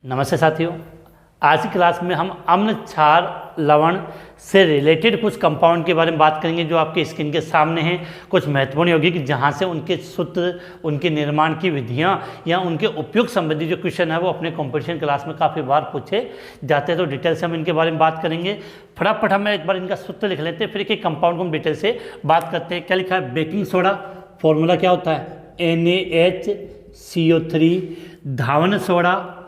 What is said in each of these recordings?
नमस्ते साथियों, आज की क्लास में हम अम्ल क्षार लवण से रिलेटेड कुछ कंपाउंड के बारे में बात करेंगे जो आपके स्क्रीन के सामने हैं। कुछ महत्वपूर्ण यौगिक जहां से उनके सूत्र, उनके निर्माण की विधियां या उनके उपयोग संबंधी जो क्वेश्चन है वो अपने कंपटीशन क्लास में काफ़ी बार पूछे जाते हैं। तो डिटेल से हम इनके बारे में बात करेंगे। फटाफट हम एक बार इनका सूत्र लिख लेते हैं, फिर एक कंपाउंड को हम डिटेल से बात करते हैं। क्या लिखा है? बेकिंग सोडा, फॉर्मूला क्या होता है? NaHCO3। Dhawan soda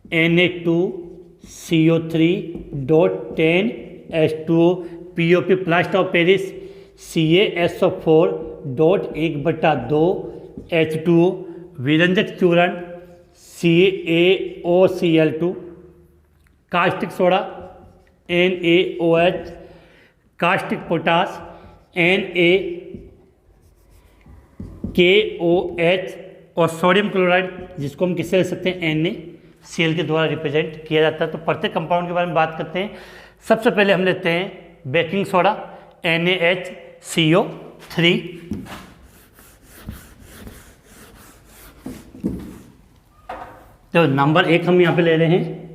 Na2CO3.10H2O। POP plaster of Paris CaSO4.1/2H2O। विरंजक चूर्ण CaOCl2। Caustic soda NaOH। Caustic potash NaKOH। और सोडियम क्लोराइड जिसको हम किससे ले सकते हैं? NaCl के द्वारा रिप्रेजेंट किया जाता है। तो प्रत्येक कंपाउंड के बारे में बात करते हैं। सबसे पहले हम लेते हैं बेकिंग सोडा NaHCO3। तो नंबर 1 हम यहाँ पे ले रहे हैं।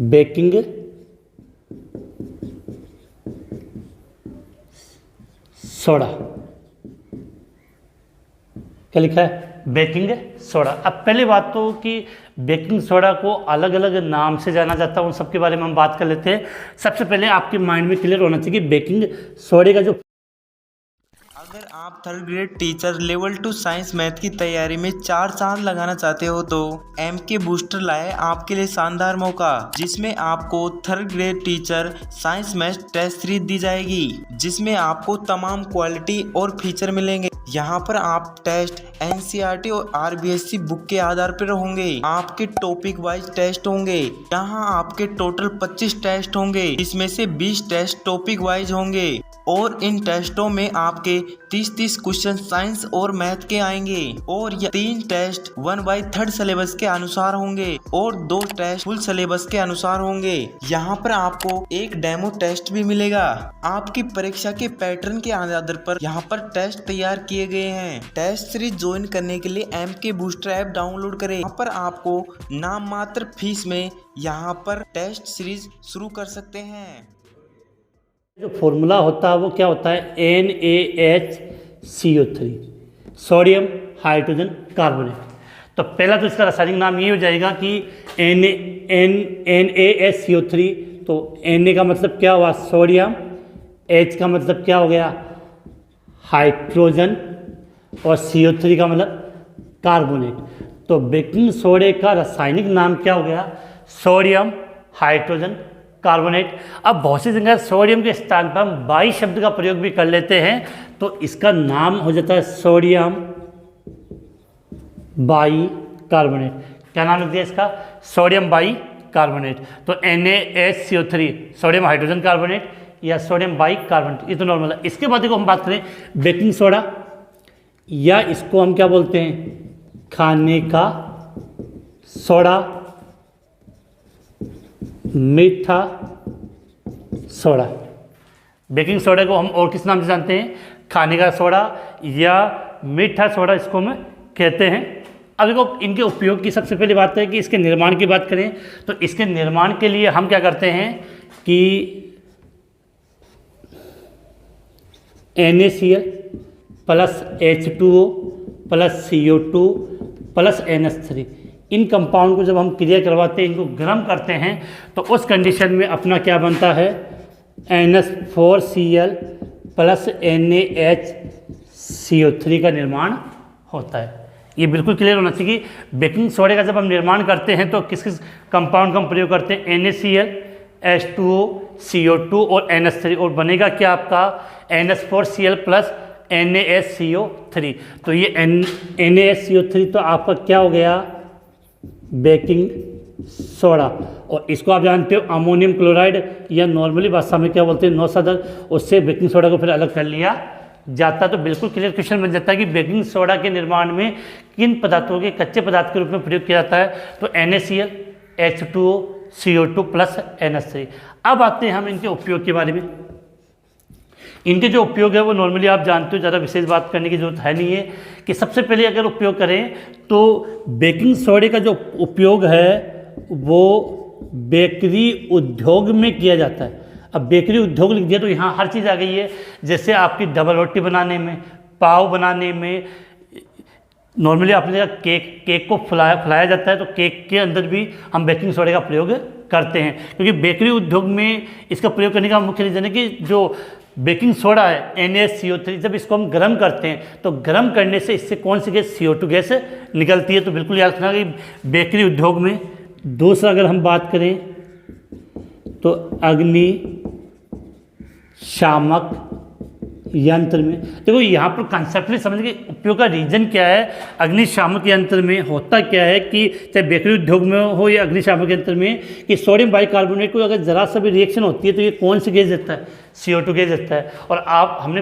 Baking soda. क्या लिखा है? Baking soda. अब पहले बात तो कि बेकिंग सोडा को अलग अलग नाम से जाना जाता है, उन सब के बारे में हम बात कर लेते हैं। सबसे पहले आपके माइंड में क्लियर होना चाहिए कि बेकिंग सोडे का जो अगर आप third grade teacher level 2 science math की तैयारी में 4 चांद लगाना चाहते हो तो MK बूस्टर लाए आपके लिए शानदार मौका, जिसमें आपको third grade teacher science math test series दी जाएगी, जिसमें आपको तमाम क्वालिटी और फीचर मिलेंगे। यहाँ पर आप टेस्ट NCERT और RBSC बुक के आधार पर होंगे। आपके टॉपिक वाइज टेस्ट होंगे। यहाँ आपके टोटल 25 टेस्ट होंगे, इसमें से 20 टेस्ट टॉपिक वाइज होंगे और इन टेस्टों में आपके 30 क्वेश्चन साइंस और मैथ के आएंगे और यह 3 टेस्ट 1/3 सिलेबस के अनुसार होंगे और 2 टेस्ट फुल सिलेबस के अनुसार होंगे। यहाँ पर आपको एक डेमो टेस्ट भी मिलेगा। आपकी परीक्षा के पैटर्न के आधार पर यहाँ पर टेस्ट तैयार किए गए हैं। टेस्ट सीरीज ज्वाइन करने के लिए MK बूस्टर ऐप डाउनलोड करें। यहाँ पर आपको नाम मात्र फीस में यहाँ पर टेस्ट सीरीज शुरू कर सकते हैं। जो फॉर्मूला होता है वो क्या होता है? NaHCO3, sodium hydrogen carbonate. तो पहला तो इसका रासायनिक नाम ये हो जाएगा कि NaHCO3। तो Na का मतलब क्या हुआ? सोडियम। H का मतलब क्या हो गया? हाइड्रोजन। और CO3 का मतलब कार्बोनेट। तो बेकिंग सोडे का रासायनिक नाम क्या हो गया? Sodium hydrogen carbonate. अब बहुत सी जगह सोडियम के स्थान पर हम बाई शब्द का प्रयोग भी कर लेते हैं, तो इसका नाम हो जाता है सोडियम बाई कार्बोनेट। क्या नाम लिख दिया इसका? Sodium by carbonate. तो NaHCO3 सोडियम हाइड्रोजन कार्बोनेट या सोडियम बाई कार्बोनेट, ये तो नॉर्मल है। इसके बाद हम बात करें बेकिंग सोडा, या इसको हम क्या बोलते हैं? खाने का सोडा, मीठा सोडा। बेकिंग सोडा को हम और किस नाम से जानते हैं? खाने का सोडा या मीठा सोडा इसको हम कहते हैं। अब देखो इनके उपयोग की सबसे पहली बात है कि इसके निर्माण की बात करें तो इसके निर्माण के लिए हम क्या करते हैं कि NaCl plus H2O plus CO2 plus NH3, इन कंपाउंड को जब हम क्रिया करवाते हैं, इनको गर्म करते हैं, तो उस कंडीशन में अपना क्या बनता है? NH4Cl प्लस NaHCO3 का निर्माण होता है। ये बिल्कुल क्लियर होना चाहिए कि बेकिंग सोडे का जब हम निर्माण करते हैं तो किस किस कंपाउंड का हम प्रयोग करते हैं? NaCl, H2O, CO2 और NH3, और बनेगा क्या आपका? NH4Cl plus NaCO3। तो ये NaCO3 तो आपका क्या हो गया? Baking soda. और इसको आप जानते हो अमोनियम क्लोराइड या नॉर्मली भाषा में क्या बोलते हैं? नौसदर। उससे बेकिंग सोडा को फिर अलग कर लिया जाता है। तो बिल्कुल क्लियर क्वेश्चन बन जाता है कि बेकिंग सोडा के निर्माण में किन पदार्थों के कच्चे पदार्थ के रूप में प्रयोग किया जाता है? तो NaCl, H2O, CO2 plus NH3। अब आते हैं हम इनके उपयोग के बारे में। इनके जो उपयोग है वो नॉर्मली आप जानते हो, ज़्यादा विशेष बात करने की जरूरत है नहीं है। कि सबसे पहले अगर उपयोग करें तो बेकिंग सोडे का जो उपयोग है वो बेकरी उद्योग में किया जाता है। अब बेकरी उद्योग लिख दिया तो यहाँ हर चीज़ आ गई है, जैसे आपकी डबल रोटी बनाने में, पाव बनाने में, नॉर्मली आपने देखा केक को फुलाया जाता है, तो केक के अंदर भी हम बेकिंग सोडे का प्रयोग करते हैं, क्योंकि बेकरी उद्योग में इसका प्रयोग करने का मुख्य रीज़न है कि जो बेकिंग सोडा है NaCO3, जब इसको हम गर्म करते हैं तो गर्म करने से इससे कौन सी गैस, CO2 गैस निकलती है। तो बिल्कुल याद रखना कि बेकरी उद्योग में। दूसरा अगर हम बात करें तो अग्निशामक यंत्र में, देखो यहाँ पर कंसेप्टली समझ के उपयोग का रीजन क्या है। अग्निशामक यंत्र में होता क्या है कि चाहे बेकरी उद्योग में हो या अग्निशामक यंत्र में, कि सोडियम बाइकार्बोनेट को अगर ज़रा सा भी रिएक्शन होती है तो ये कौन सी गैस देता है, CO2 गैस देता है। और आप हमने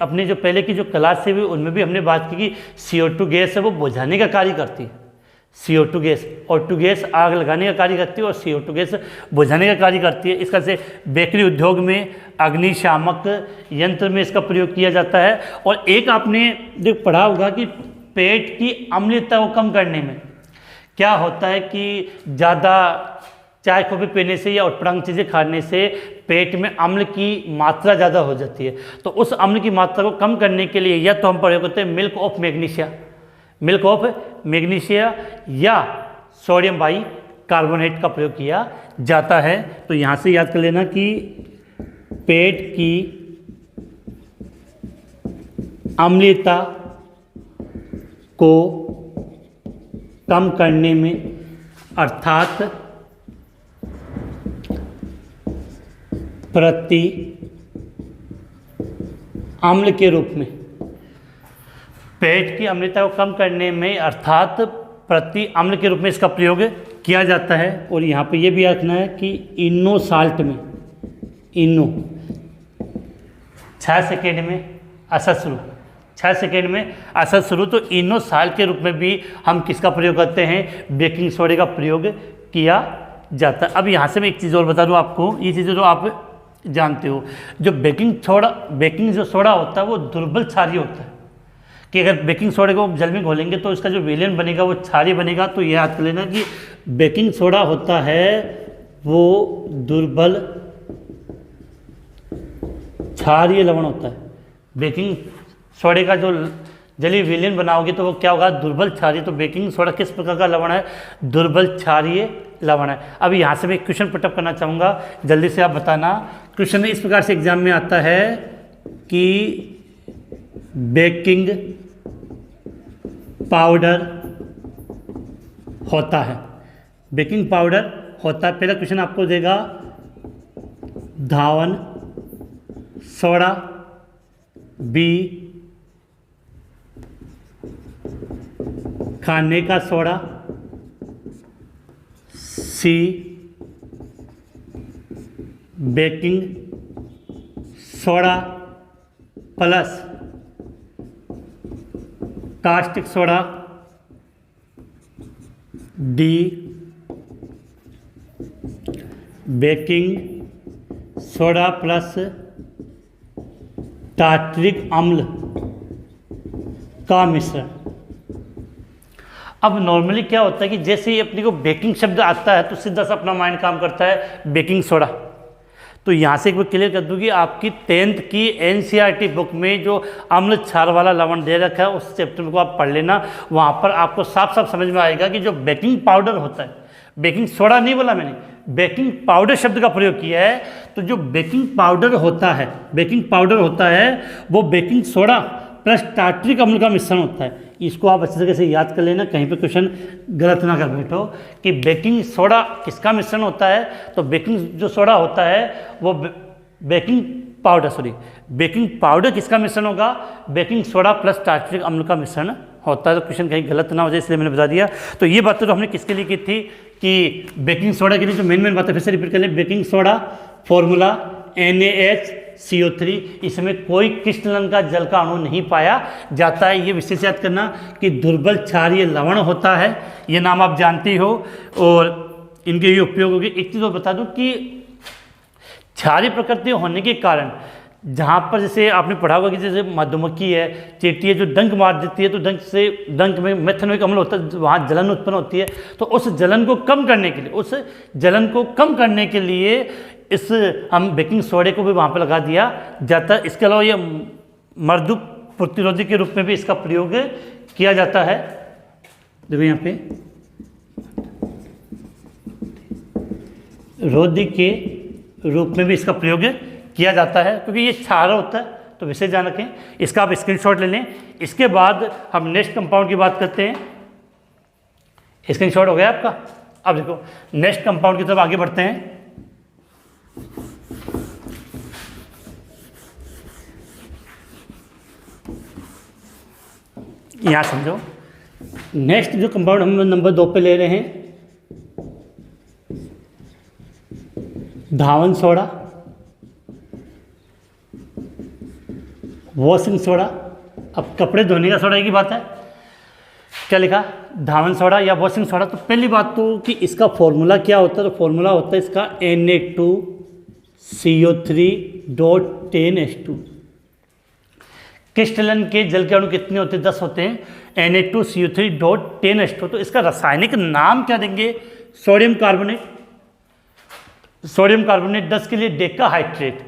अपनी जो पहले की जो क्लास से भी उनमें भी हमने बात की कि CO2 गैस है वो बुझाने का कार्य करती है। CO2 गैस, O2 गैस आग लगाने का कार्य करती है और CO2 गैस बुझाने का कार्य करती है। इसका से बेकरी उद्योग में, अग्निशामक यंत्र में इसका प्रयोग किया जाता है। और एक आपने जो पढ़ा होगा कि पेट की अम्लता को कम करने में क्या होता है कि ज़्यादा चाय कॉफ़ी पीने से या उटपटांग चीज़ें खाने से पेट में अम्ल की मात्रा ज़्यादा हो जाती है। तो उस अम्ल की मात्रा को कम करने के लिए या तो हम प्रयोग करते हैं मिल्क ऑफ मैग्नीशिया या सोडियम बाइकार्बोनेट का प्रयोग किया जाता है। तो यहाँ से याद कर लेना कि पेट की अम्लता को कम करने में, अर्थात प्रति अम्ल के रूप में, पेट की अम्लता को कम करने में अर्थात प्रति अम्ल के रूप में इसका प्रयोग किया जाता है। और यहाँ पे ये भी रखना है कि इनो साल्ट में, इनो 6 सेकेंड में असर शुरू, 6 सेकेंड में असर शुरू। तो इनो साल्ट के रूप में भी हम किसका प्रयोग करते हैं, बेकिंग सोडे का प्रयोग किया जाता है। अब यहाँ से मैं एक चीज़ और बता दूँ आपको, ये चीज़ें जो आप जानते हो, जो बेकिंग जो सोडा होता है वो दुर्बल क्षारीय होता है, कि अगर बेकिंग सोडे को जल में घोलेंगे तो इसका जो विलयन बनेगा वो क्षारीय बनेगा। तो यह याद कर लेना कि बेकिंग सोडा होता है वो दुर्बल क्षारीय लवण होता है। बेकिंग सोडे का जो जलीय विलयन बनाओगे तो वो क्या होगा, दुर्बल क्षारीय। तो बेकिंग सोडा किस प्रकार का लवण है, दुर्बल क्षारीय लवण है। अब यहाँ से मैं एक क्वेश्चन पुटअप करना चाहूँगा, जल्दी से आप बताना। क्वेश्चन इस प्रकार से एग्जाम में आता है कि बेकिंग पाउडर होता है, बेकिंग पाउडर होता है। पहला क्वेश्चन आपको देगा धावन सोडा, बी खाने का soda, C baking soda plus caustic soda, D baking soda plus tartaric अम्ल का मिश्रण। अब नॉर्मली क्या होता है कि जैसे ही अपने को बेकिंग शब्द आता है तो सीधा सा अपना माइंड काम करता है बेकिंग सोडा। तो यहाँ से एक बार क्लियर कर दूँ कि आपकी 10th की NCERT बुक में जो अम्ल क्षार वाला लवण दे रखा है उस चैप्टर को आप पढ़ लेना, वहाँ पर आपको साफ साफ समझ में आएगा कि जो बेकिंग पाउडर होता है, बेकिंग सोडा नहीं बोला मैंने, बेकिंग पाउडर शब्द का प्रयोग किया है। तो जो बेकिंग पाउडर होता है वो बेकिंग सोडा प्लस टार्टरिक अम्ल का मिश्रण होता है। इसको आप अच्छे तरीके से याद कर लेना, कहीं पे क्वेश्चन गलत ना कर बैठो कि बेकिंग सोडा किसका मिश्रण होता है। तो बेकिंग जो सोडा होता है वो बेकिंग पाउडर किसका मिश्रण होगा, बेकिंग सोडा प्लस टार्टरिक अम्ल का मिश्रण होता है। तो क्वेश्चन कहीं गलत ना हो जाए इसलिए मैंने बता दिया। तो ये बातें तो हमने किसके लिए की थी कि बेकिंग सोडा के लिए जो मेन बातें फिर से रिपीट कर लें। बेकिंग सोडा फॉर्मूला NaHCO3, इसमें कोई क्रिस्टलन का जल का अणु नहीं पाया जाता है। ये विशेष याद करना कि दुर्बल क्षारीय लवण होता है, ये नाम आप जानते हो और इनके ये उपयोग होगी। एक चीज़ और बता दूं कि क्षारीय प्रकृति होने के कारण जहाँ पर जैसे आपने पढ़ा होगा कि जैसे मधुमक्खी है, चींटी है, जो डंक मार देती है तो डंक में मेथनोइक अम्ल होता है, वहाँ जलन उत्पन्न होती है। तो उस जलन को कम करने के लिए इस हम बेकिंग सोडे को भी वहाँ पर लगा दिया जाता है। इसके अलावा ये मर्दुक प्रतिरोधी के रूप में भी इसका प्रयोग किया जाता है। देखो यहाँ पे रोधी के रूप में भी इसका प्रयोग किया जाता है, क्योंकि ये क्षार होता है, तो विशेष ध्यान रखें। इसका आप स्क्रीनशॉट ले लें। इसके बाद हम नेक्स्ट कंपाउंड की बात करते हैं। स्क्रीनशॉट हो गया आपका। अब देखो नेक्स्ट कंपाउंड की तरफ आगे बढ़ते हैं। यहाँ समझो, नेक्स्ट जो कंपाउंड हम नंबर 2 पे ले रहे हैं, धावन सोडा, वॉशिंग सोडा। अब कपड़े धोने का सोडा की बात है, क्या लिखा, धावन सोडा या वॉशिंग सोडा। तो पहली बात तो कि इसका फॉर्मूला क्या होता है, तो फॉर्मूला होता है इसका Na2CO3.10H2। क्रिस्टलन के जल के अणु कितने होते हैं, 10 होते हैं, Na2CO3.10H2। तो इसका रासायनिक नाम क्या देंगे, सोडियम कार्बोनेट। सोडियम कार्बोनेट 10 के लिए डेकाहाइड्रेट।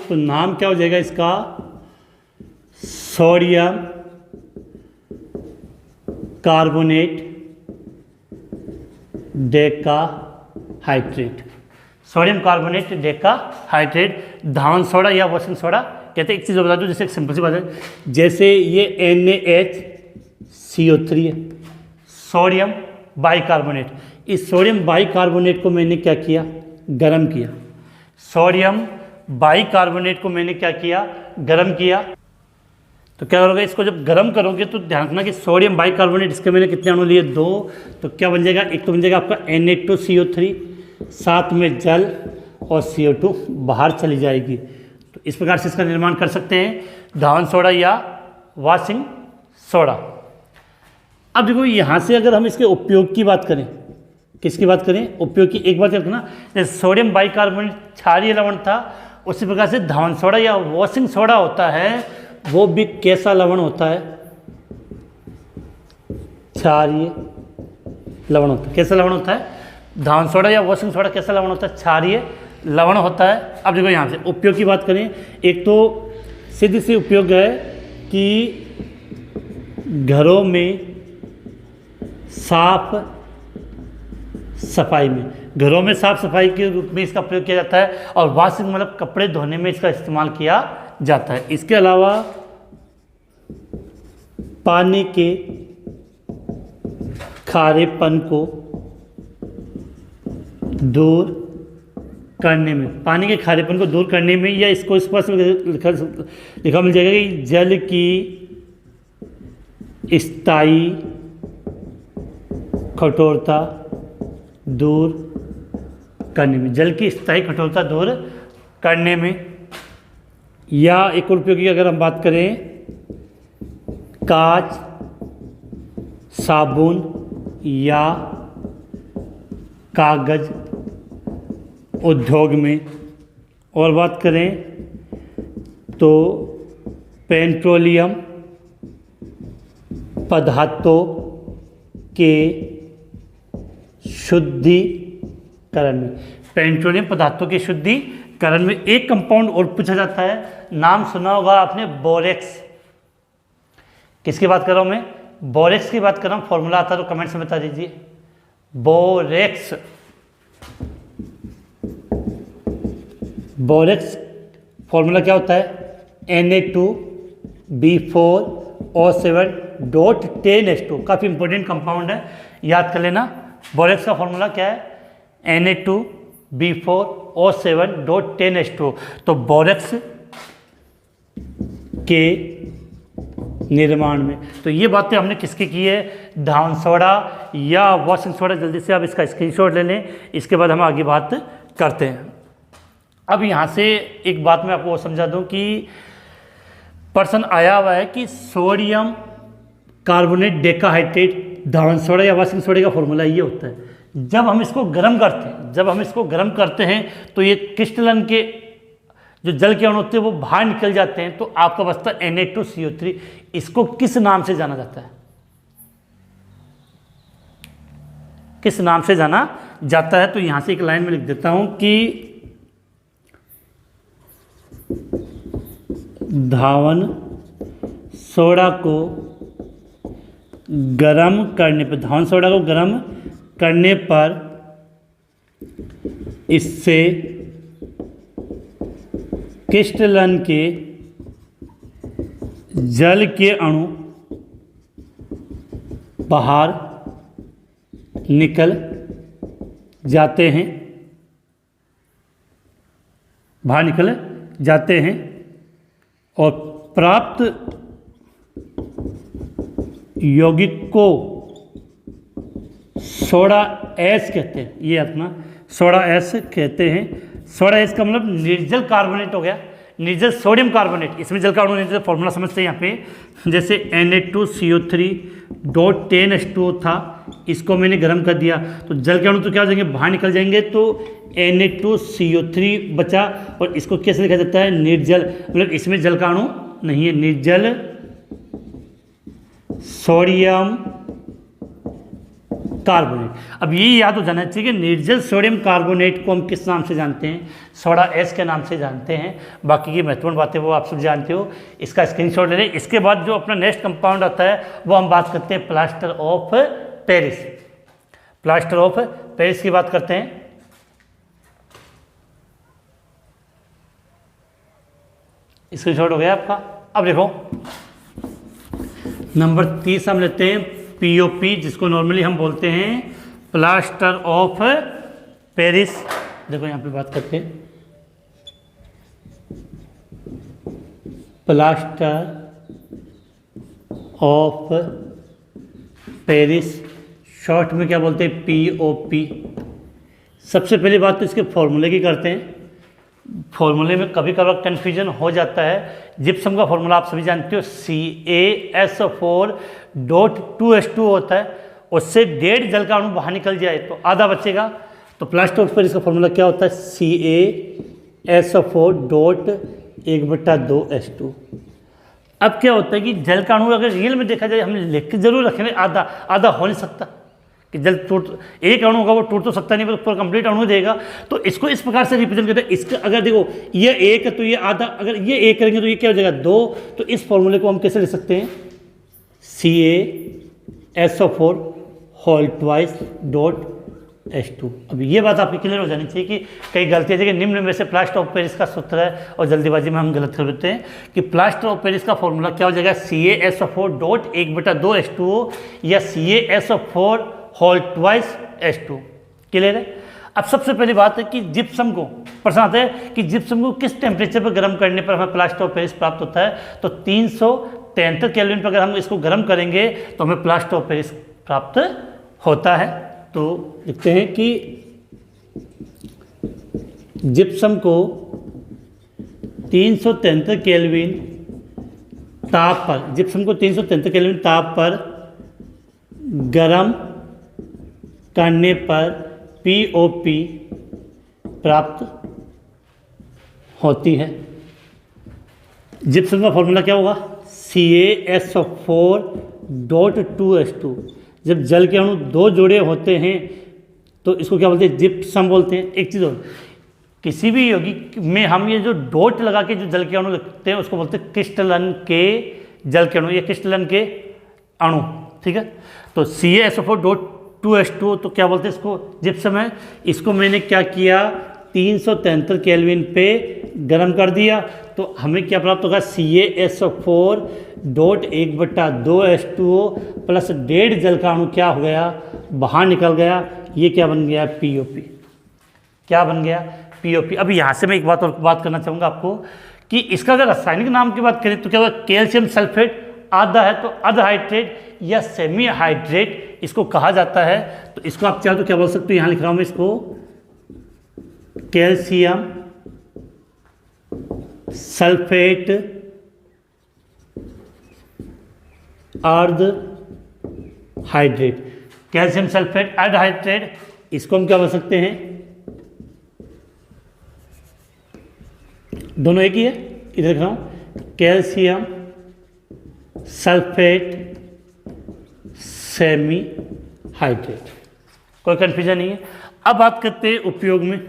तो नाम क्या हो जाएगा इसका, sodium carbonate decahydrate. Sodium carbonate decahydrate. धावन सोडा या वॉशिंग सोडा कहते हैं। एक चीज़ बता दूँ, जैसे एक सिंपल सी बात है, जैसे ये NaHCO3 है, सोडियम बाइकार्बोनेट। इस सोडियम बाइकार्बोनेट को मैंने क्या किया, गर्म किया। सोडियम बाइकार्बोनेट को मैंने क्या किया, गर्म किया। तो क्या करोगे, इसको जब गर्म करोगे तो ध्यान रखना कि सोडियम बाइकार्बोनेट, इसके मैंने कितने अणु लिए, 2। तो क्या बन जाएगा, एक तो बन जाएगा आपका Na2CO3, साथ में जल और CO2 बाहर चली जाएगी। तो इस प्रकार से इसका निर्माण कर सकते हैं, धावन सोडा या वॉशिंग सोडा। अब देखो यहाँ से अगर हम इसके उपयोग की बात करें, किसकी बात करें, उपयोग की, एक बात रखना, जैसे सोडियम बाइकार्बोनेट क्षारीय लवण था, उसी प्रकार से धावन सोडा या वॉशिंग सोडा होता है, वो भी कैसा लवण होता है, क्षारीय लवण होता है। कैसा लवण होता है, धावन सोडा या वॉशिंग सोडा कैसा लवण होता है, क्षारीय लवण होता है। अब देखो यहाँ से उपयोग की बात करें, एक तो सीधी सी उपयोग है कि घरों में साफ सफाई के रूप में इसका प्रयोग किया जाता है, और वॉशिंग मतलब कपड़े धोने में इसका इस्तेमाल किया जाता है। इसके अलावा पानी के खारेपन को दूर करने में, या इसको स्पष्ट लिखा मिल जाएगा कि जल की स्थायी कठोरता दूर करने में, या एक और उपयोगी अगर हम बात करें, कांच, साबुन या कागज उद्योग में। और बात करें तो पेट्रोलियम पदार्थों के शुद्धिकरण में। एक कंपाउंड और पूछा जाता है, नाम सुना होगा आपने, बोरेक्स। किसकी बात कर रहा हूँ मैं, बोरेक्स की बात कर रहा हूँ। फॉर्मूला आता है तो कमेंट्स में बता दीजिए, बोरेक्स फॉर्मूला क्या होता है, Na2B4O7.10H2। काफ़ी इंपॉर्टेंट कंपाउंड है, याद कर लेना। बोरेक्स का फॉर्मूला क्या है, Na2B4O7.10H2। तो बोरेक्स के निर्माण में, तो ये बातें हमने किसकी की है, धावन सोडा या वॉशिंग सोडा। जल्दी से आप इसका स्क्रीनशॉट ले लें, इसके बाद हम आगे बात करते हैं। अब यहाँ से एक बात मैं आपको समझा दूँ कि प्रश्न आया हुआ है कि सोडियम कार्बोनेट डेकाहाइड्रेट धावन सोडा या वॉशिंग सोडा का फॉर्मूला ये होता है। जब हम इसको गर्म करते हैं तो ये क्रिस्टलन के जो जल के अणु होते हैं वो बाहर निकल जाते हैं, तो आपका बचता है Na2CO3। इसको किस नाम से जाना जाता है? किस नाम से जाना जाता है? तो यहां से एक लाइन में लिख देता हूं कि धावन सोडा को गर्म करने पर इससे क्रिस्टलन के जल के अणु बाहर निकल जाते हैं और प्राप्त यौगिक को सोडा एस कहते हैं। ये अपना सोडा एस कहते हैं। सोडा एस का मतलब निर्जल कार्बोनेट हो गया, निर्जल सोडियम कार्बोनेट। इसमें जल का अणु निर्जल फॉर्मूला समझते हैं यहाँ पे, जैसे Na2CO3.10H2O था, इसको मैंने गर्म कर दिया तो जल के अणु तो क्या हो जाएंगे, बाहर निकल जाएंगे, तो Na2CO3 बचा। और इसको कैसे लिखा जाता है, निर्जल, मतलब इसमें जल का अणु नहीं है, निर्जल सोडियम कार्बोनेट। अब ये याद हो जाना चाहिए कि निर्जल सोडियम कार्बोनेट को हम किस नाम से जानते हैं, सोडा एस के नाम से जानते हैं। बाकी की महत्वपूर्ण बातें वो आप सब जानते हो, इसका स्क्रीनशॉट ले लें। इसके बाद जो अपना नेक्स्ट कंपाउंड आता है वो हम बात करते हैं plaster of Paris. Plaster of Paris की बात करते हैं। स्क्रीनशॉट हो गया आपका। अब देखो नंबर 30 हम लेते हैं पीओपी, जिसको नॉर्मली हम बोलते हैं प्लास्टर ऑफ पेरिस। देखो यहाँ पे बात करते हैं प्लास्टर ऑफ पेरिस, शॉर्ट में क्या बोलते हैं, पीओपी। सबसे पहली बात तो इसके फॉर्मूले की करते हैं। फॉर्मूले में कभी कभार कन्फ्यूजन हो जाता है। जिप्सम का फॉर्मूला आप सभी जानते हो, CaSO4.2H2 होता है। उससे 1.5 जल का अणु बाहर निकल जाए तो आधा बचेगा। तो प्लास्टर ऑफ पेरिस का फॉर्मूला क्या होता है, CaSO4.1/2H2। अब क्या होता है कि जल का अणु अगर रियल में देखा जाए, हम लिख के जरूर रखेंगे, आधा हो नहीं सकता कि जल एक अणु होगा वो टूट तो सकता नहीं, पर पूरा कंप्लीट अणु देगा। तो इसको इस प्रकार से रिप्रेजेंट करते हैं। इसका अगर देखो ये 1 है तो ये आधा, अगर ये 1 करेंगे तो ये क्या हो जाएगा, 2। तो इस फॉर्मूले को हम कैसे लिख सकते हैं, CaSO4.2H2। अब ये बात आपकी क्लियर हो जानी चाहिए कि कई गलतियाँ कि निम्न में से प्लास्टर ऑफ पेरिस का सूत्र है और जल्दीबाजी में हम गलत कर देते हैं कि प्लास्टर ऑफ पेरिस का फॉर्मूला क्या हो जाएगा, CaSO4.1/2H2O या CaSO4.2H2। क्लियर है। अब सबसे पहली बात है कि जिप्सम को प्रश्न आता है कि जिप्सम को किस टेम्परेचर पर गर्म करने पर हमें प्लास्टर ऑफ पेरिस प्राप्त होता है। तो 373 केल्विन पर अगर हम इसको गर्म करेंगे तो हमें प्लास्टर ऑफ पेरिस प्राप्त होता है। तो लिखते हैं कि जिप्सम को 373 केल्विन ताप पर गर्म करने पर पीओपी प्राप्त होती है। जिप्सम का फॉर्मूला क्या होगा, CaSO4.2H2। जब जल के अणु 2 जुड़े होते हैं तो इसको क्या बोलते हैं, जिप्सम बोलते हैं। एक चीज़ और, किसी भी यौगिक में हम ये जो डॉट लगा के जो जल के अणु लिखते हैं उसको बोलते हैं क्रिस्टलन के जल के अणु, ये क्रिस्टलन के अणु, ठीक है। तो CaSO4.2H2 तो क्या बोलते हैं इसको, जिप्सम है। इसको मैंने क्या किया, 373 केल्विन पे गर्म कर दिया तो हमें क्या प्राप्त होगा, CaSO4.1/2H2O प्लस 1.5 जल का अणु क्या हो गया, बाहर निकल गया। ये क्या बन गया, पीओपी। क्या बन गया, पीओपी। अब यहाँ से मैं एक बात और बात करना चाहूँगा आपको कि इसका अगर रासायनिक नाम की बात करें तो क्या होगा, कैल्शियम सल्फेट आधा है तो अनहाइड्रेट या सेमी हाइड्रेट इसको कहा जाता है। तो इसको आप चाहो तो क्या बोल सकते हो, यहाँ लिख रहा हूँ मैं इसको, कैल्शियम सल्फेट अर्ध हाइड्रेट। कैल्शियम सल्फेट अर्ध हाइड्रेट इसको हम क्या बोल सकते हैं, दोनों एक ही है, इधर लिख रहा हूं, कैल्शियम सल्फेट सेमी हाइड्रेट। कोई कन्फ्यूजन नहीं है। अब बात करते हैं उपयोग में।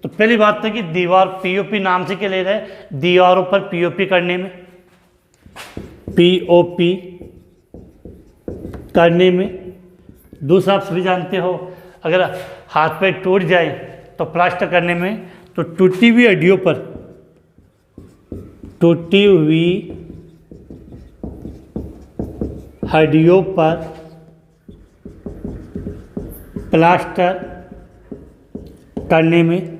तो पहली बात है कि दीवार पीओपी नाम से क्या ले रहा है, दीवारों पर पीओपी करने में, पीओपी करने में। दूसरा आप सभी जानते हो, अगर हाथ पैर टूट जाए तो प्लास्टर करने में, तो टूटी हुई हड्डियों पर, टूटी हुई हड्डियों पर प्लास्टर करने में।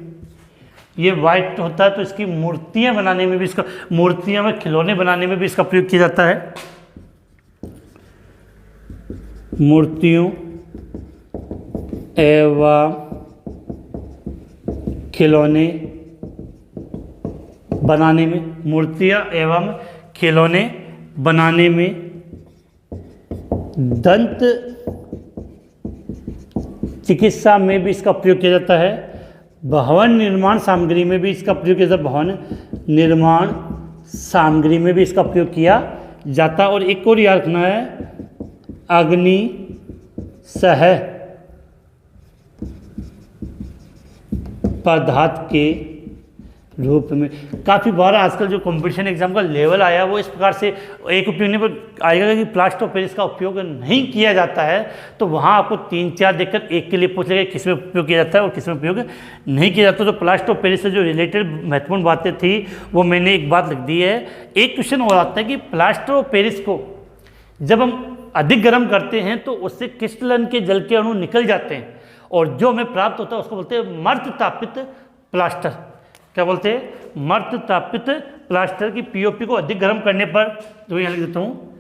ये वाइट होता है तो इसकी मूर्तियां बनाने में भी इसका, मूर्तियां में खिलौने बनाने में भी इसका प्रयोग किया जाता है। मूर्तियों एवं खिलौने बनाने में, मूर्तियां एवं खिलौने बनाने में। दंत चिकित्सा में भी इसका प्रयोग किया जाता है। भवन निर्माण सामग्री में भी इसका प्रयोग किया जाता है, भवन निर्माण सामग्री में भी इसका प्रयोग किया जाता है। और एक और याद रखना है, अग्नि सह पदार्थ के रूप में। काफ़ी बार आजकल जो कंपटीशन एग्जाम का लेवल आया वो इस प्रकार से एक उपयोग पर आएगा कि प्लास्टर ऑफ पेरिस का उपयोग नहीं किया जाता है, तो वहाँ आपको 3-4 देखकर एक के लिए पूछ लेगा किस में उपयोग किया जाता है और किस में उपयोग नहीं किया जाता। तो प्लास्टर ऑफ पेरिस से जो रिलेटेड महत्वपूर्ण बातें थी वो मैंने एक बात लिख दी है। एक क्वेश्चन और आता है कि प्लास्टर ऑफ पेरिस को जब हम अधिक गर्म करते हैं तो उससे क्रिस्टलन के जल के अणु निकल जाते हैं, और जो हमें प्राप्त होता है उसको बोलते हैं मर्द तापित प्लास्टर। क्या बोलते हैं, मर्द तापित प्लास्टर। की पीओपी को अधिक गर्म करने पर, जो यहाँ लिख देता हूँ,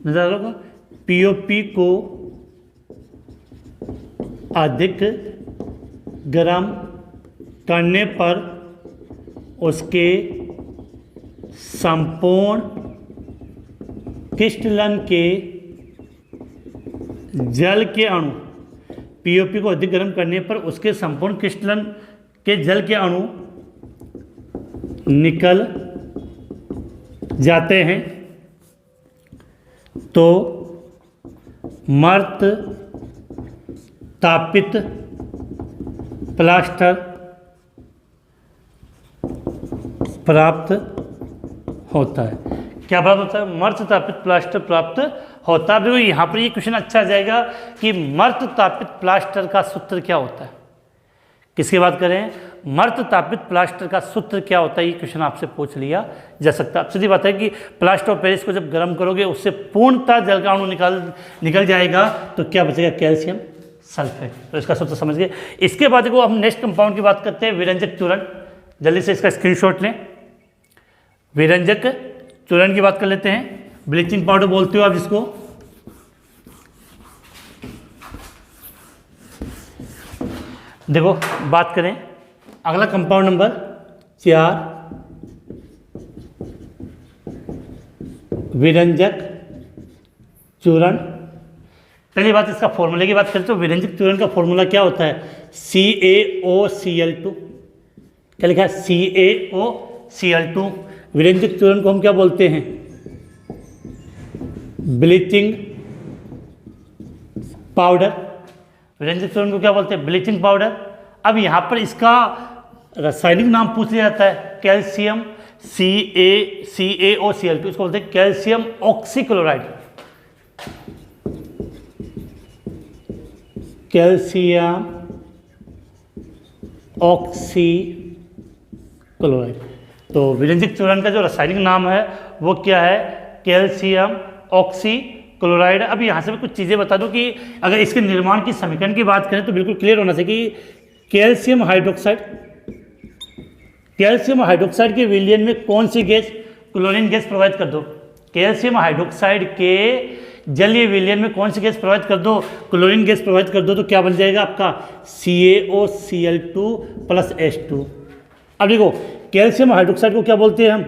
नजर होगा, पीओपी को अधिक गर्म करने पर उसके संपूर्ण क्रिस्टलन के जल के अणु, पीओपी को अधिक गर्म करने पर उसके संपूर्ण क्रिस्टलन के जल के अणु निकल जाते हैं, तो मर्द तापित प्लास्टर प्राप्त होता है। क्या प्राप्त होता है, मर्द तापित प्लास्टर प्राप्त होता है। देखो यहाँ पर ये क्वेश्चन अच्छा आ जाएगा कि मर्द तापित प्लास्टर का सूत्र क्या होता है। किसकी बात करें, मर्द तापित प्लास्टर का सूत्र क्या होता है, ये क्वेश्चन आपसे पूछ लिया जा सकता है। अब सीधी बात है कि प्लास्टर ऑफ पेरिस को जब गर्म करोगे उससे पूर्णतः जल का अणु निकल जाएगा, तो क्या बचेगा, कैल्शियम सल्फेट। तो इसका सूत्र समझ गए। इसके बाद देखो हम नेक्स्ट कंपाउंड की बात करते हैं, विरंजक चूर्ण। जल्दी से इसका स्क्रीनशॉट लें। विरंजक चूर्ण की बात कर लेते हैं। ब्लीचिंग पाउडर बोलते हो आप जिसको। देखो बात करें अगला कंपाउंड नंबर 4, विरंजक चूर्ण। पहली बात इसका फॉर्मूले की बात करें तो विरंजक चूर्ण का फॉर्मूला क्या होता है, CaOCl2। क्या लिखा है, CaOCl2। विरंजक चूर्ण को हम क्या बोलते हैं, ब्लीचिंग पाउडर। विरंजक चूर्ण को क्या बोलते हैं, ब्लीचिंग पाउडर। अब यहाँ पर इसका रासायनिक नाम पूछ लिया जाता है, कैल्शियम CaOCl2। इसको बोलते हैं कैल्शियम ऑक्सीक्लोराइड। Calcium oxychloride. तो विरंजक चूर्ण का जो रासायनिक नाम है वो क्या है, कैल्शियम ऑक्सीक्लोराइड। अब यहाँ से मैं कुछ चीज़ें बता दूं कि अगर इसके निर्माण की समीकरण की बात करें तो बिल्कुल क्लियर होना चाहिए कि कैल्शियम हाइड्रोक्साइड, कैल्शियम हाइड्रोक्साइड के विलयन में कौन सी गैस, क्लोरीन गैस प्रोवाइड कर दो। कैल्शियम हाइड्रोक्साइड के जलीय विलयन में कौन सी गैस प्रोवाइड कर दो, क्लोरीन गैस प्रोवाइड कर दो, तो क्या बन जाएगा आपका CaOCl2 + H2। अब देखो कैल्शियम हाइड्रोक्साइड को क्या बोलते हैं हम,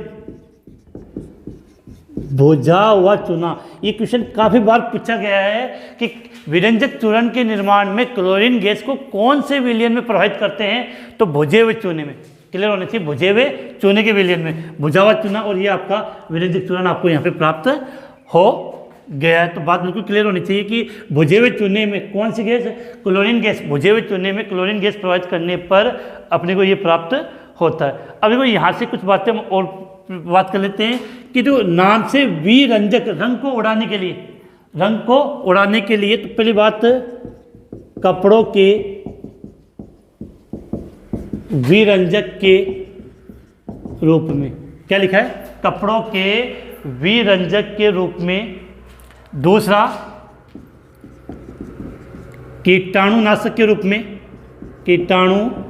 भुजा हुआ चूना। ये क्वेश्चन काफ़ी बार पूछा गया है कि विरंजक चूर्ण के निर्माण में क्लोरीन गैस को कौन से विलयन में प्रभावित करते हैं, तो भुजे हुए चूने में। क्लियर होना चाहिए, भुजे हुए चूने के विलयन में भुजा हुआ चूना, और ये आपका विरंजक चूर्ण आपको यहाँ पे प्राप्त हो गया है। तो बात बिल्कुल क्लियर होनी चाहिए कि भुजे हुए चूने में कौन सी गैस, क्लोरीन गैस। भुजे हुए चूने में क्लोरीन गैस प्रभावित करने पर अपने को ये प्राप्त होता है। अब देखो यहाँ से कुछ बातें हम और बात कर लेते हैं कि जो नाम से विरंजक, रंग को उड़ाने के लिए, रंग को उड़ाने के लिए, तो पहली बात कपड़ों के विरंजक के रूप में, क्या लिखा है, कपड़ों के विरंजक के रूप में। दूसरा कीटाणुनाशक के रूप में, कीटाणुनाशक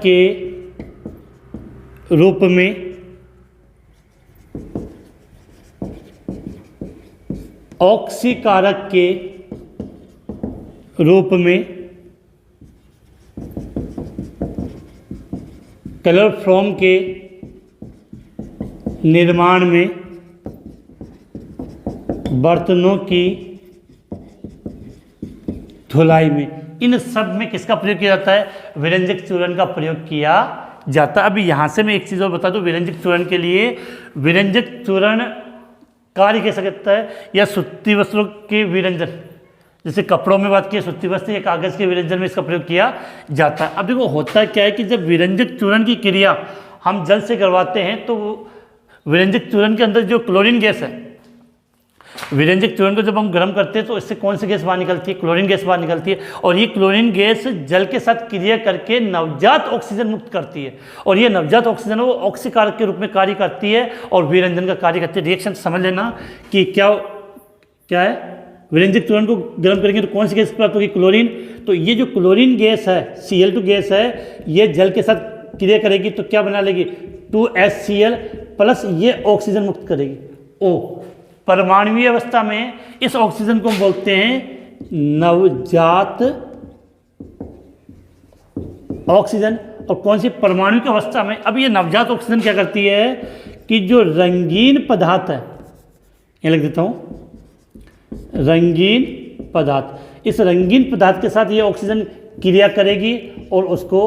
के रूप में। ऑक्सीकारक के रूप में। क्लोरोफॉर्म के निर्माण में। बर्तनों की धुलाई में। इन सब में किसका प्रयोग किया जाता है, विरंजक चूर्ण का प्रयोग किया जाता है। अभी यहाँ से मैं एक चीज़ और बता दूँ, विरंजक चूर्ण के लिए विरंजक चूर्ण कार्य कैसा करता है, या सूती वस्त्रों के विरंजन, जैसे कपड़ों में बात की, सूती वस्त्र या कागज़ के विरंजन में इसका प्रयोग किया जाता है। अब देखो होता क्या है कि जब विरंजक चूर्ण की क्रिया हम जल से करवाते हैं तो विरंजक चूर्ण के अंदर जो क्लोरीन गैस है, विरंजक चूर्ण को जब हम गर्म करते हैं तो इससे कौन सी गैस बाहर निकलती है, क्लोरीन गैस बाहर निकलती है। और ये क्लोरीन गैस जल के साथ क्रिया करके नवजात ऑक्सीजन मुक्त करती है, और ये नवजात ऑक्सीजन वो ऑक्सीकारक के रूप में कार्य करती है और विरंजन का कार्य करती है। रिएक्शन समझ लेना कि क्या है, विरंजक चूर्ण को गर्म करेंगे तो कौन सी गैस प्राप्त होगी, क्लोरीन। तो ये जो क्लोरीन गैस है, Cl2 गैस है, ये जल के साथ क्रिया करेगी तो क्या बना लेगी, 2HCl प्लस ये ऑक्सीजन मुक्त करेगी O। परमाणुवीय अवस्था में इस ऑक्सीजन को हम बोलते हैं नवजात ऑक्सीजन। और कौन सी, परमाणु अवस्था में। अब ये नवजात ऑक्सीजन क्या करती है कि जो रंगीन पदार्थ है, ये लिख देता हूं, रंगीन पदार्थ, इस रंगीन पदार्थ के साथ ये ऑक्सीजन क्रिया करेगी और उसको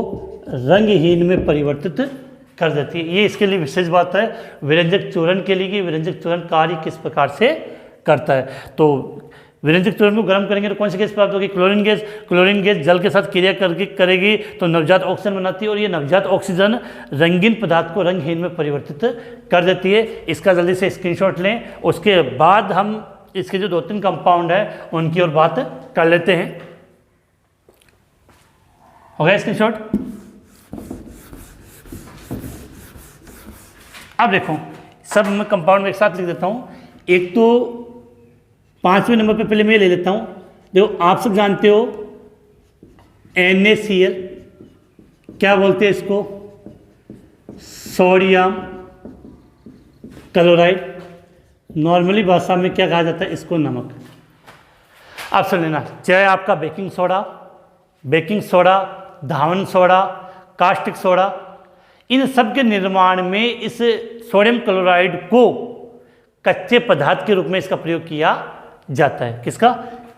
रंगहीन में परिवर्तित कर देती है। ये इसके लिए विशेष बात है विरंजक चूर्ण के लिए कि विरंजक चूर्ण कार्य किस प्रकार से करता है। तो विरंजक चूर्ण को गर्म करेंगे तो कौन सी गैस प्राप्त होगी, क्लोरीन गैस। क्लोरीन गैस जल के साथ क्रिया करके करेगी तो नवजात ऑक्सीजन बनाती है, और ये नवजात ऑक्सीजन रंगीन पदार्थ को रंगहीन में परिवर्तित कर देती है। इसका जल्दी से स्क्रीनशॉट लें। उसके बाद हम इसके जो 2-3 कंपाउंड है उनकी और बात कर लेते हैं। हो गया स्क्रीनशॉट। अब देखो सब मैं कंपाउंड में एक साथ लिख देता हूँ। एक तो 5वें नंबर पे पहले मैं ले लेता हूँ। देखो आप सब जानते हो NaCl, क्या बोलते हैं इसको, सोडियम क्लोराइड। नॉर्मली भाषा में क्या कहा जाता है इसको, नमक। आप सुन लेना, चाहे आपका बेकिंग सोडा, धावन सोडा, कास्टिक सोडा, इन सब के निर्माण में इस सोडियम क्लोराइड को कच्चे पदार्थ के रूप में इसका प्रयोग किया जाता है। किसका,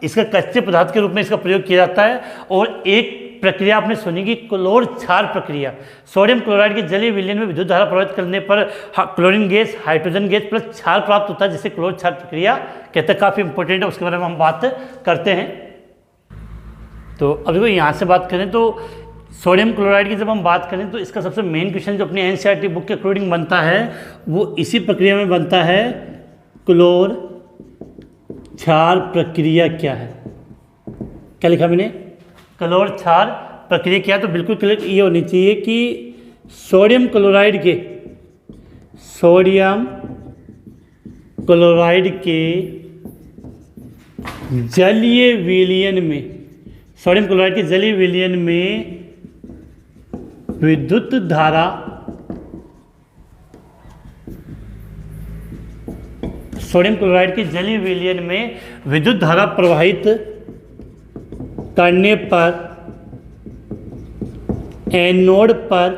इसका कच्चे पदार्थ के रूप में इसका प्रयोग किया जाता है। और एक प्रक्रिया आपने सुनी कि क्लोर क्षार प्रक्रिया, सोडियम क्लोराइड के जलीय विलयन में विद्युत धारा प्रभावित करने पर chlorine gas, hydrogen gas plus क्षार प्राप्त होता है, जिसे क्लोर क्षार प्रक्रिया कहते हैं। काफ़ी इंपॉर्टेंट है, उसके बारे में हम बात करते हैं। तो अब देखो यहाँ से बात करें तो सोडियम क्लोराइड की जब हम बात करें तो इसका सबसे मेन क्वेश्चन जो अपनी NCERT बुक के अकॉर्डिंग बनता है वो इसी प्रक्रिया में बनता है, क्लोर क्षार प्रक्रिया क्या है। क्या लिखा मैंने, क्लोर क्षार प्रक्रिया क्या है। तो बिल्कुल क्लियर ये होनी चाहिए कि सोडियम क्लोराइड के जलीय विलयन में, सोडियम क्लोराइड के जलीय विलयन में विद्युत धारा सोडियम क्लोराइड के जलीय विलयन में विद्युत धारा प्रवाहित करने पर एनोड पर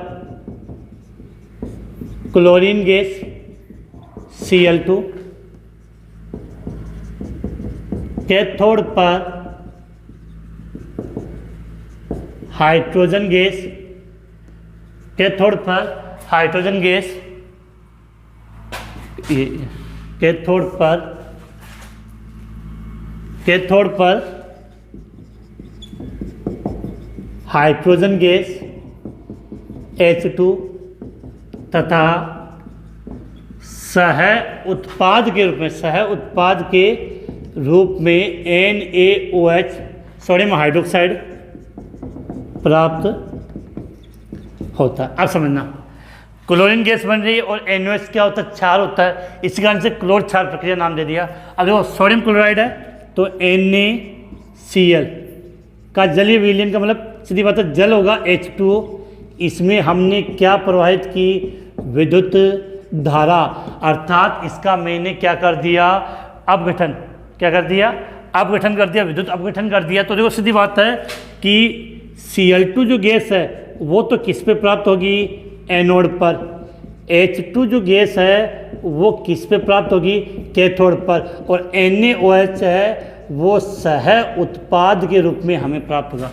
क्लोरीन गैस Cl2, कैथोड पर हाइड्रोजन गैस, कैथोड पर हाइड्रोजन गैस, कैथोड पर हाइड्रोजन गैस H2 तथा सह उत्पाद के रूप में NaOH सोडियम हाइड्रोक्साइड प्राप्त होता है। अब समझना, क्लोरीन गैस बन रही है और NaOH क्या होता है, क्षार होता है, इसी कारण से क्लोर क्षार प्रक्रिया नाम दे दिया। अब देखो सोडियम क्लोराइड है तो NaCl का जलीय विलयन का मतलब सीधी बात है जल होगा H2O। इसमें हमने क्या प्रवाहित की, विद्युत धारा, अर्थात इसका मैंने क्या कर दिया, अपघटन, क्या कर दिया, अपघटन कर दिया, विद्युत अपघटन कर दिया। तो देखो सीधी बात है कि Cl2 जो गैस है वो तो किस पे प्राप्त होगी, एनोड पर। H2 जो गैस है वो किस पे प्राप्त होगी, कैथोड पर। और NaOH है वो सह उत्पाद के रूप में हमें प्राप्त होगा।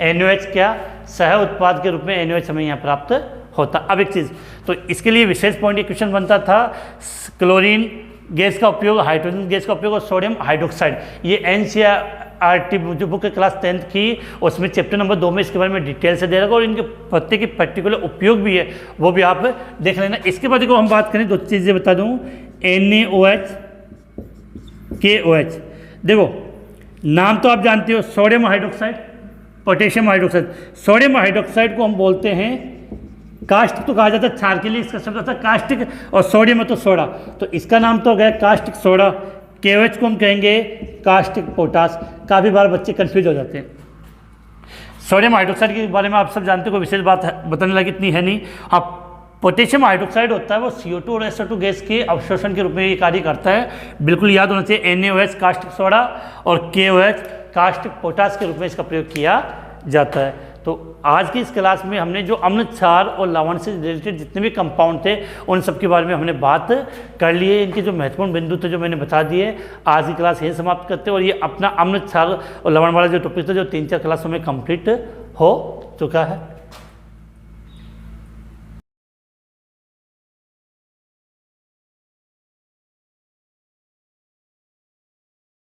NaOH क्या, सह उत्पाद के रूप में NaOH हमें यहाँ प्राप्त होता। अब एक चीज़, तो इसके लिए विशेष पॉइंट एक क्वेश्चन बनता था, क्लोरीन गैस का उपयोग, हाइड्रोजन गैस का उपयोग और सोडियम हाइड्रोक्साइड, ये NCERT जो बुक क्लास 10th की उसमें चैप्टर नंबर 2 में इसके बारे में डिटेल से दे रखा और इनके प्रत्येक की पर्टिकुलर उपयोग भी है, वो भी आप देख लेना। इसके बाद देखो हम बात करें, दो चीज़ें बता दूँ, NaOH, KOH। देखो नाम तो आप जानते हो, sodium hydroxide, potassium hydroxide. Sodium hydroxide को हम बोलते हैं कास्टिक, तो कहा जाता है क्षार के लिए इसका शब्द आता है कास्टिक, और सोडियम है तो सोडा, तो इसका नाम तो हो गया कास्टिक सोडा। KOH को हम कहेंगे कास्टिक पोटास। काफ़ी बार बच्चे कंफ्यूज हो जाते हैं। सोडियम हाइड्रोक्साइड के बारे में आप सब जानते हो, कोई विशेष बात बताने लगी इतनी है नहीं। हाँ, पोटेशियम हाइड्रोक्साइड होता है वो CO2 और SO2 गैस के अवशोषण के रूप में ये कार्य करता है। बिल्कुल याद होना चाहिए, NaOH कास्टिक सोडा और KOH कास्टिक पोटास के रूप में इसका प्रयोग किया जाता है। तो आज की इस क्लास में हमने जो अम्ल क्षार और लवण से रिलेटेड जितने भी कंपाउंड थे उन सब के बारे में हमने बात कर ली है। इनके जो महत्वपूर्ण बिंदु थे जो मैंने बता दिए, आज की क्लास यही समाप्त करते हैं। और ये अपना अम्ल क्षार और लवण वाला जो टॉपिक था जो 3-4 क्लासों में कंप्लीट हो चुका है।